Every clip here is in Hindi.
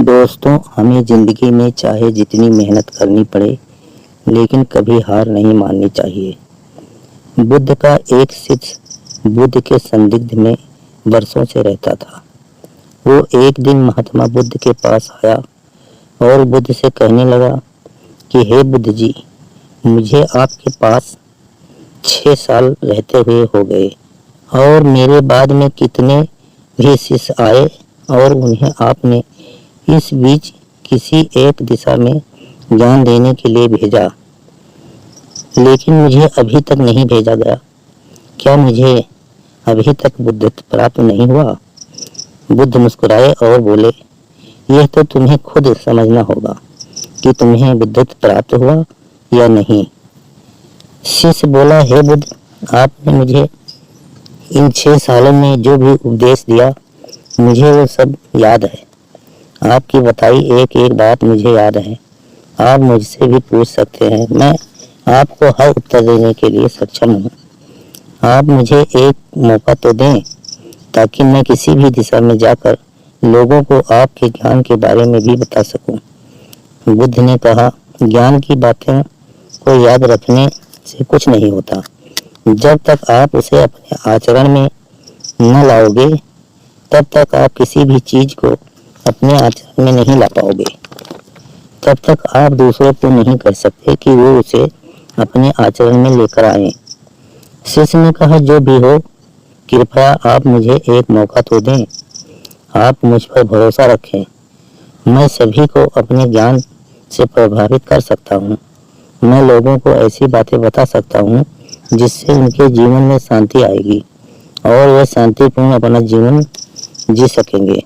दोस्तों, हमें ज़िंदगी में चाहे जितनी मेहनत करनी पड़े, लेकिन कभी हार नहीं माननी चाहिए। बुद्ध का एक शिष्य बुद्ध के संदिग्ध में वर्षों से रहता था। वो एक दिन महात्मा बुद्ध के पास आया और बुद्ध से कहने लगा कि हे बुद्ध जी, मुझे आपके पास 6 साल रहते हुए हो गए और मेरे बाद में कितने भी शिष्य आए और उन्हें आपने इस बीच किसी एक दिशा में ज्ञान देने के लिए भेजा, लेकिन मुझे अभी तक नहीं भेजा गया। क्या मुझे अभी तक बुद्धत्व प्राप्त नहीं हुआ? बुद्ध मुस्कुराए और बोले, यह तो तुम्हें खुद समझना होगा कि तुम्हें बुद्धत्व प्राप्त हुआ या नहीं। शिष्य बोला, हे बुद्ध, आपने मुझे इन 6 सालों में जो भी उपदेश दिया, मुझे वो सब याद है। आपकी बताई एक एक बात मुझे याद है। आप मुझसे भी पूछ सकते हैं, मैं आपको हर उत्तर देने के लिए सक्षम हूँ। आप मुझे एक मौका तो दें ताकि मैं किसी भी दिशा में जाकर लोगों को आपके ज्ञान के बारे में भी बता सकूं। बुद्ध ने कहा, ज्ञान की बातें को याद रखने से कुछ नहीं होता। जब तक आप उसे अपने आचरण में न लाओगे, तब तक आप किसी भी चीज को अपने आचरण में नहीं ला पाओगे। तब तक आप दूसरों को नहीं कर सकते कि वो उसे अपने आचरण में लेकर आए। शिष्य ने कहा, जो भी हो, कृपया आप मुझे एक मौका तो दें। आप मुझ पर भरोसा रखें। मैं सभी को अपने ज्ञान से प्रभावित कर सकता हूँ। मैं लोगों को ऐसी बातें बता सकता हूँ जिससे उनके जीवन में शांति आएगी और वे शांतिपूर्ण अपना जीवन जी सकेंगे।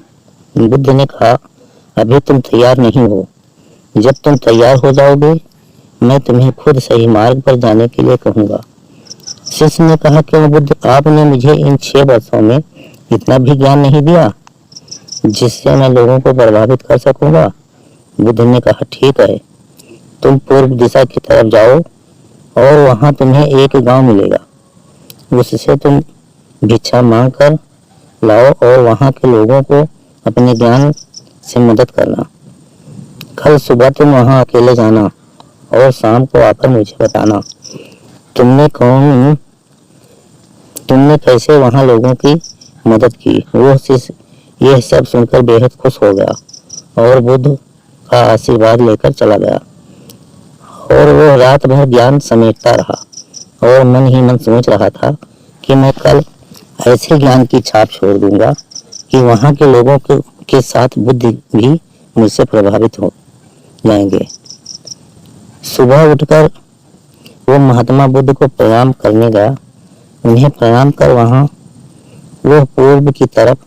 बुद्ध ने कहा, अभी तुम तैयार नहीं हो। जब तुम तैयार हो जाओगे, मैं तुम्हें खुद सही मार्ग पर जाने के लिए कहूँगा। शिष्य ने कहा, क्यों बुद्ध, आपने मुझे इन 6 वर्षों में इतना भी ज्ञान नहीं दिया जिससे मैं लोगों को प्रभावित कर सकूंगा? बुद्ध ने कहा, ठीक है, तुम पूर्व दिशा की तरफ जाओ और वहां तुम्हें एक गांव मिलेगा। उससे तुम भिक्षा मांग कर लाओ और वहां के लोगों को अपने ज्ञान से मदद करना। कल सुबह तुम वहां अकेले जाना और शाम को आकर मुझे बताना तुमने कैसे वहां लोगों की मदद की। वो शिष्य यह सब सुनकर बेहद खुश हो गया और बुद्ध का आशीर्वाद लेकर चला गया। और वो रात भर ज्ञान समेटता रहा और मन ही मन सोच रहा था कि मैं कल ऐसे ज्ञान की छाप छोड़ दूंगा कि वहां के लोगों के साथ बुद्ध भी मुझसे प्रभावित हो जाएंगे। सुबह उठकर वो महात्मा बुद्ध को प्रणाम करने गया। उन्हें प्रणाम कर वहां वो पूर्व की तरफ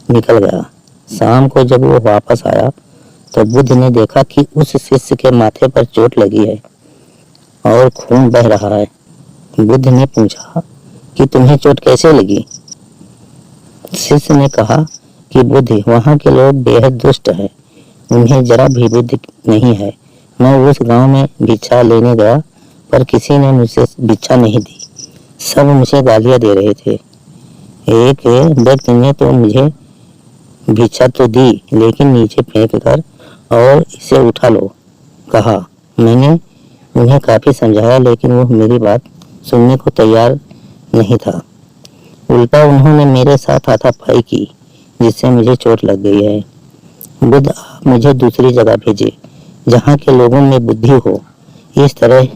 निकल गया। शाम को जब वो वापस आया तो बुद्ध ने देखा कि उस शिष्य के माथे पर चोट लगी है और खून बह रहा है। बुद्ध ने पूछा कि तुम्हें चोट कैसे लगी? शिष्य ने कहा कि बुद्ध, वहां के लोग बेहद दुष्ट हैं, उन्हें जरा भी बुद्धि नहीं है। मैं उस गांव में भिक्षा लेने गया पर किसी ने मुझसे भिक्षा नहीं दी। सब मुझे गालियां दे रहे थे। एक व्यक्ति ने तो मुझे भिक्षा तो दी, लेकिन नीचे फेंक कर और इसे उठा लो कहा। मैंने उन्हें काफी समझाया, लेकिन वो मेरी बात सुनने को तैयार नहीं था। उल्टा उन्होंने मेरे साथ हाथापाई की, जिससे मुझे चोट लग गई है। बुद्ध, आप मुझे दूसरी जगह भेजे जहाँ के लोगों में बुद्धि हो, इस तरह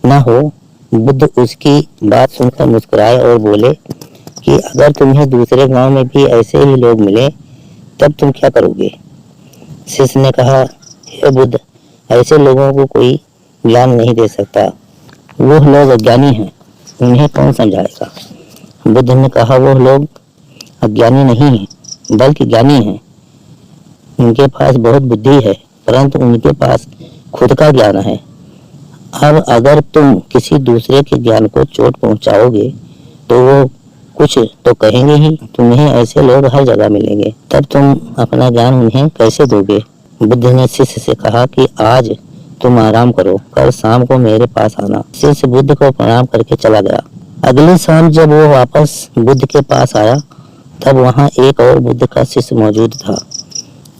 न हो। बुद्ध उसकी बात सुनकर मुस्कुराए और बोले कि अगर तुम्हें दूसरे गांव में भी ऐसे ही लोग मिले तब तुम क्या करोगे? शिष्य ने कहा, हे बुद्ध, ऐसे लोगों को कोई ज्ञान नहीं दे सकता। वो लोग अज्ञानी हैं, उन्हें कौन समझाएगा? बुद्ध ने कहा, वो लोग अज्ञानी नहीं हैं बल्कि ज्ञानी हैं। उनके पास बहुत बुद्धि है, परंतु उनके पास खुद का ज्ञान है। अब अगर तुम किसी दूसरे के ज्ञान को चोट पहुंचाओगे तो वो कुछ तो कहेंगे ही। तुम्हें ऐसे लोग हर जगह मिलेंगे, तब तुम अपना ज्ञान उन्हें कैसे दोगे? बुद्ध ने शिष्य से कहा कि आज तुम आराम करो, कल शाम को मेरे पास आना। शिष्य बुद्ध को प्रणाम करके चला गया। अगली शाम जब वो वापस बुद्ध के पास आया तब वहां एक और बुद्ध का शिष्य मौजूद था।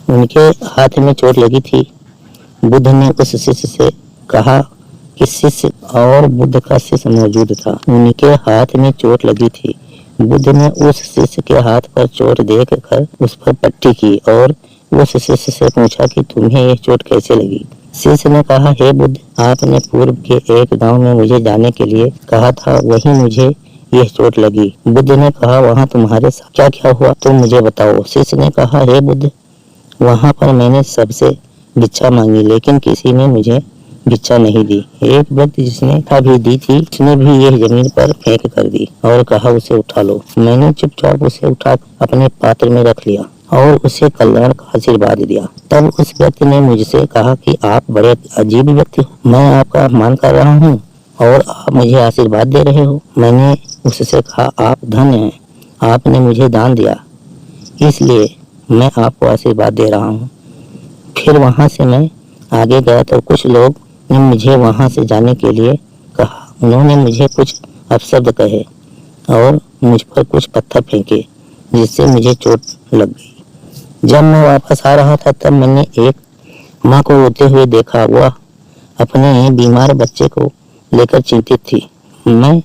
उनके हाथ में चोट लगी थी। बुद्ध ने उस शिष्य से कहा कि शिष्य और बुद्ध का शिष्य मौजूद था। उनके हाथ में चोट लगी थी। बुद्ध ने उस शिष्य के हाथ पर चोट देख कर उस पर पट्टी की और उस शिष्य से पूछा कि तुम्हें यह चोट कैसे लगी। शिष्य ने कहा, हे बुद्ध, आपने पूर्व के एक गांव में मुझे जाने के लिए कहा था, वहीं मुझे यह चोट लगी। बुद्ध ने कहा, वहां तुम्हारे साथ क्या क्या हुआ, तुम मुझे बताओ। शिष्य ने कहा, हे बुद्ध, वहां पर मैंने सबसे भिक्षा मांगी, लेकिन किसी ने मुझे भिक्षा नहीं दी। एक व्यक्ति जिसने भी दी थी, उसने भी यह जमीन पर फेंक कर दी और कहा, उसे उठा लो। मैंने चुपचाप उसे उठा अपने पात्र में रख लिया और उसे कल्याण का आशीर्वाद दिया। तब उस व्यक्ति ने मुझसे कहा कि आप बड़े अजीब व्यक्ति हो, मैं आपका अपमान कर रहा हूँ और आप मुझे आशीर्वाद दे रहे हो। मैंने उससे कहा, आप धन्य हैं, आपने मुझे दान दिया, इसलिए मैं आपको आशीर्वाद दे रहा हूँ। फिर वहाँ से मैं आगे गया तो कुछ लोग ने मुझे वहाँ से जाने के लिए कहा। उन्होंने मुझे कुछ अपशब्द कहे और मुझ पर कुछ पत्थर फेंके, जिससे मुझे चोट लग गई। जब मैं वापस आ रहा था तब मैंने एक माँ को रोते हुए देखा। वह अपने बीमार बच्चे को लेकर चिंतित थी। मैं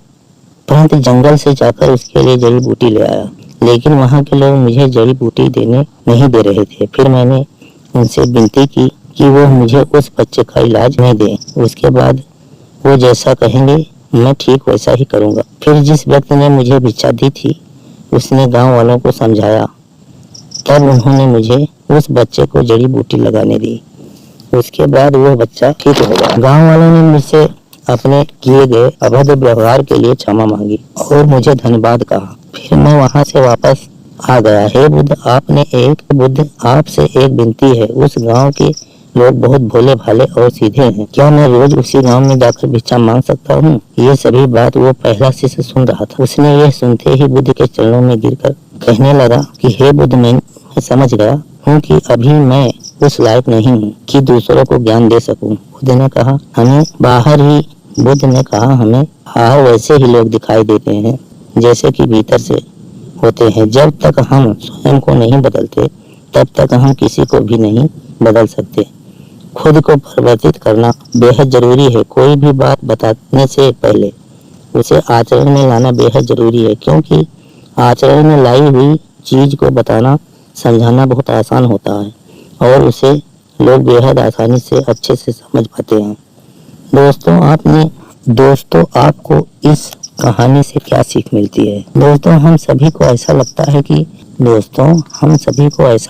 तुरंत जंगल से जाकर उसके लिए जड़ी बूटी ले आया, लेकिन वहाँ के लोग मुझे जड़ी बूटी देने नहीं दे रहे थे। फिर मैंने उनसे विनती की कि वो मुझे उस बच्चे का इलाज नहीं दें। उसके बाद वो जैसा कहेंगे मैं ठीक वैसा ही करूँगा। फिर जिस व्यक्ति ने मुझे भिक्षा दी थी, उसने गांव वालों को समझाया। तब उन्होंने मुझे उस बच्चे को जड़ी बूटी लगाने दी। उसके बाद वो बच्चा ठीक हो गया। गांव वालों ने मुझसे अपने किए गए अभद्र व्यवहार के लिए क्षमा मांगी और मुझे धन्यवाद कहा। फिर मैं वहां से वापस आ गया। हे बुद्ध, आपसे एक विनती है। उस गांव के लोग बहुत भोले भाले और सीधे हैं। क्या मैं रोज उसी गांव में जाकर भिक्षा मांग सकता हूँ? ये सभी बात वो पहला शिष्य सुन रहा था। उसने यह सुनते ही बुद्ध के चरणों में गिरकर कहने लगा कि हे बुद्ध, मैं समझ गया हूँ कि अभी मैं उस लायक नहीं हूँ कि दूसरों को ज्ञान दे सकूं। बुद्ध ने कहा, हमें बाहर वैसे ही लोग दिखाई देते हैं जैसे कि भीतर से होते हैं। जब तक हम स्वयं को नहीं बदलते तब तक हम किसी को भी नहीं बदल सकते। खुद को परिवर्तित करना बेहद जरूरी है। कोई भी बात बताने से पहले उसे आचरण में लाना बेहद जरूरी है, क्योंकि आचरण में लाई हुई चीज को बताना समझाना बहुत आसान होता है और उसे लोग बेहद आसानी से अच्छे से समझ पाते हैं। दोस्तों आपको इस कहानी से क्या सीख मिलती है? दोस्तों हम सभी को ऐसा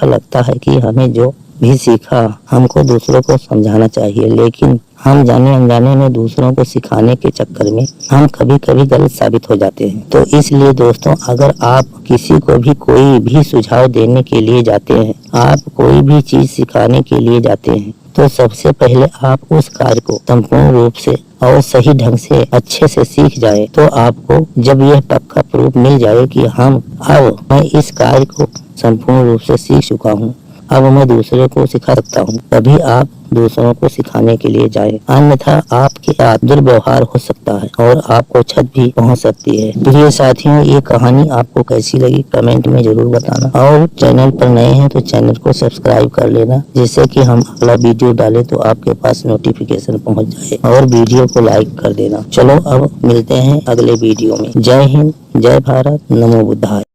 लगता है कि हमें जो भी सीखा हमको दूसरों को समझाना चाहिए, लेकिन हम जाने अनजाने में दूसरों को सिखाने के चक्कर में हम कभी कभी गलत साबित हो जाते हैं। तो इसलिए दोस्तों, अगर आप किसी को भी कोई भी सुझाव देने के लिए जाते हैं, आप कोई भी चीज सिखाने के लिए जाते हैं, तो सबसे पहले आप उस कार्य को संपूर्ण रूप से और सही ढंग से अच्छे से सीख जाए। तो आपको जब यह पक्का प्रूफ मिल जाए कि अब मैं इस कार्य को संपूर्ण रूप से सीख चुका हूँ, अब मैं दूसरे को सिखा सकता हूँ, तभी आप दूसरों को सिखाने के लिए जाए। अन्यथा आपके साथ दुर्व्यवहार हो सकता है और आपको क्षति भी पहुँच सकती है। प्रिय साथियों, ये कहानी आपको कैसी लगी कमेंट में जरूर बताना, और चैनल पर नए हैं तो चैनल को सब्सक्राइब कर लेना, जिससे कि हम अगला वीडियो डालें तो आपके पास नोटिफिकेशन पहुँच जाए, और वीडियो को लाइक कर देना। चलो अब मिलते हैं अगले वीडियो में। जय हिंद, जय भारत, नमो बुद्धाय।